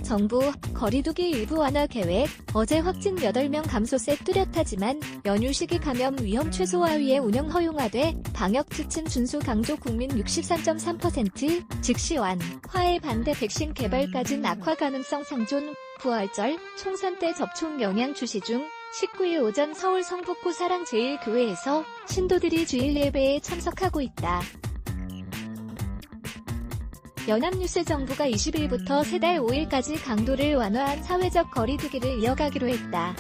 정부, 거리두기 일부 완화 계획, 어제 확진 8명 감소세 뚜렷하지만 연휴 시기 감염 위험 최소화 위해 운영 허용하되 방역 지침 준수 강조 국민 63.3%, 즉시 완화에 반대 백신 개발까진 악화 가능성 상존, 부활절, 총선 때 접촉 영향 주시 중 19일 오전 서울 성북구 사랑제일교회에서 신도들이 주일 예배에 참석하고 있다. 연합뉴스 정부가 20일부터 세 달 5일까지 강도를 완화한 사회적 거리두기를 이어가기로 했다.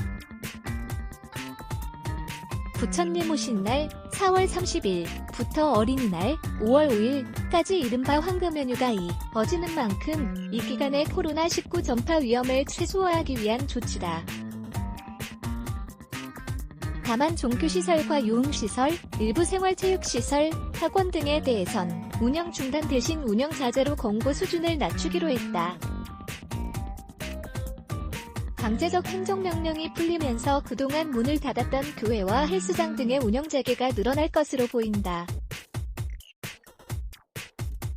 부처님 오신 날 4월 30일부터 어린이날 5월 5일까지 이른바 황금 연휴가 이어지는 만큼 이 기간에 코로나19 전파 위험을 최소화하기 위한 조치다. 다만 종교시설과 유흥시설, 일부 생활체육시설, 학원 등에 대해선 운영 중단 대신 운영 자제로 권고 수준을 낮추기로 했다. 강제적 행정명령이 풀리면서 그동안 문을 닫았던 교회와 헬스장 등의 운영 재개가 늘어날 것으로 보인다.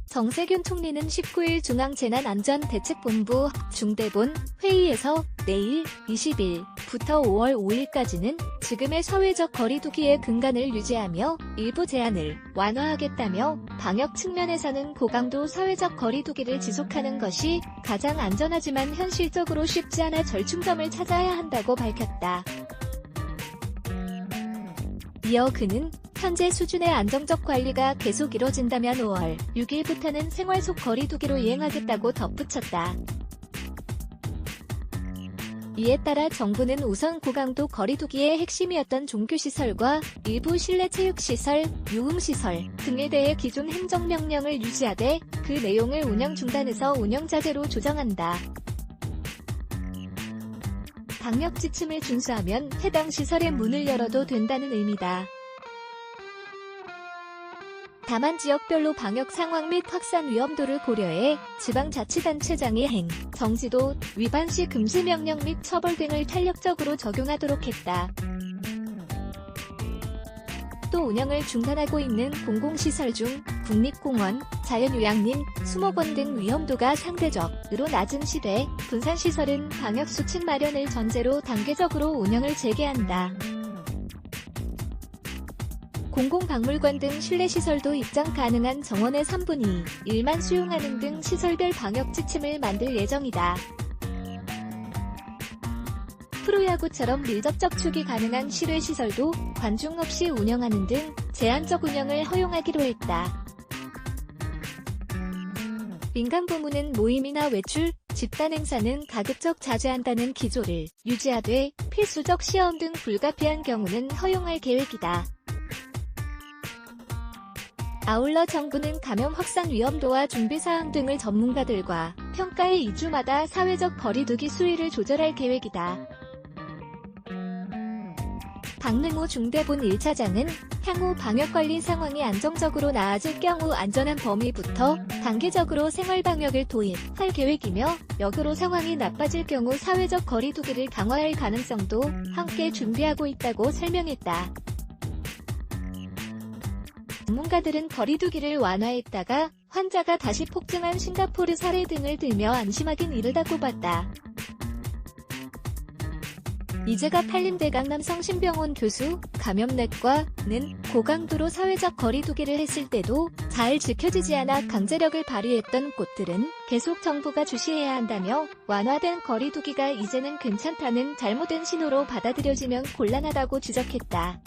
정세균 총리는 19일 중앙재난안전대책본부 중대본 회의에서 내일 20일부터 5월 5일까지는 지금의 사회적 거리두기의 근간을 유지하며 일부 제한을 완화하겠다며 방역 측면에서는 고강도 사회적 거리두기를 지속하는 것이 가장 안전하지만 현실적으로 쉽지 않아 절충점을 찾아야 한다고 밝혔다. 이어 그는 현재 수준의 안정적 관리가 계속 이뤄진다면 5월 6일부터는 생활 속 거리두기로 이행하겠다고 덧붙였다. 이에 따라 정부는 우선 고강도 거리두기의 핵심이었던 종교시설과 일부 실내 체육시설, 유흥시설 등에 대해 기존 행정명령을 유지하되 그 내용을 운영 중단에서 운영 자제로 조정한다. 방역 지침을 준수하면 해당 시설의 문을 열어도 된다는 의미다. 다만 지역별로 방역 상황 및 확산 위험도를 고려해 지방자치단체장이 행, 정지도, 위반 시 금지 명령 및 처벌 등을 탄력적으로 적용하도록 했다. 또 운영을 중단하고 있는 공공시설 중 국립공원, 자연휴양림, 수목원 등 위험도가 상대적으로 낮은 시대, 분산시설은 방역수칙 마련을 전제로 단계적으로 운영을 재개한다. 공공박물관 등 실내시설도 입장 가능한 정원의 3분의 1만 수용하는 등 시설별 방역 지침을 만들 예정이다. 프로야구처럼 밀접 접촉이 가능한 실외시설도 관중 없이 운영하는 등 제한적 운영을 허용하기로 했다. 민간 부문은 모임이나 외출, 집단 행사는 가급적 자제한다는 기조를 유지하되 필수적 시험 등 불가피한 경우는 허용할 계획이다. 아울러 정부는 감염 확산 위험도와 준비사항 등을 전문가들과 평가해 2주마다 사회적 거리두기 수위를 조절할 계획이다. 박능우 중대본 1차장은 향후 방역관리 상황이 안정적으로 나아질 경우 안전한 범위부터 단계적으로 생활방역을 도입할 계획이며 역으로 상황이 나빠질 경우 사회적 거리두기를 강화할 가능성도 함께 준비하고 있다고 설명했다. 전문가들은 거리두기를 완화했다가 환자가 다시 폭증한 싱가포르 사례 등을 들며 안심하긴 이르다고 봤다. 이재갑 한림대강남 성심병원 교수, 감염내과는 고강도로 사회적 거리두기를 했을 때도 잘 지켜지지 않아 강제력을 발휘했던 곳들은 계속 정부가 주시해야 한다며 완화된 거리두기가 이제는 괜찮다는 잘못된 신호로 받아들여지면 곤란하다고 지적했다.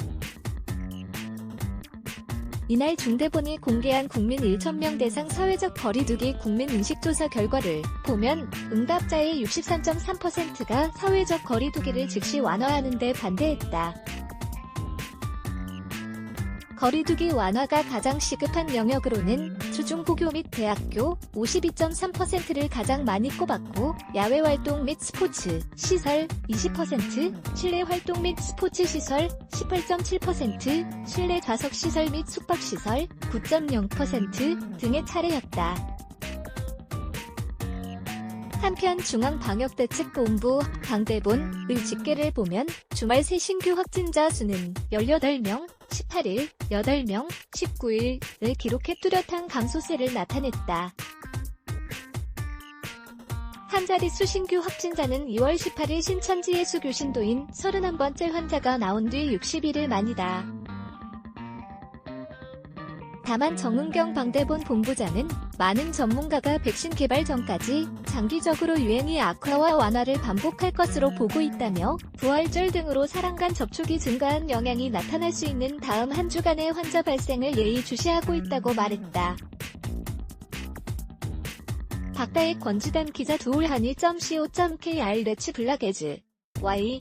이날 중대본이 공개한 국민 1,000명 대상 사회적 거리두기 국민인식조사 결과를 보면 응답자의 63.3%가 사회적 거리두기를 즉시 완화하는 데 반대했다. 거리두기 완화가 가장 시급한 영역으로는 초중고교 및 대학교 52.3%를 가장 많이 꼽았고 야외활동 및 스포츠 시설 20%, 실내활동 및 스포츠 시설 18.7%, 실내 좌석시설 및 숙박시설 9.0% 등의 차례였다. 한편 중앙방역대책본부 강대본의 집계를 보면 주말 새 신규 확진자 수는 18명, 18일, 8명, 19일을 기록해 뚜렷한 감소세를 나타냈다. 한 자릿수 신규 확진자는 2월 18일 신천지의 수교신도인 31번째 환자가 나온 뒤 60일을 만이다. 다만 정은경 방대본 본부장은 많은 전문가가 백신 개발 전까지 장기적으로 유행이 악화와 완화를 반복할 것으로 보고 있다며 부활절 등으로 사람 간 접촉이 증가한 영향이 나타날 수 있는 다음 한 주간의 환자 발생을 예의주시하고 있다고 말했다. 박다혜 권지단 기자 두울하니.co.kr 레츠 블락에즈 Y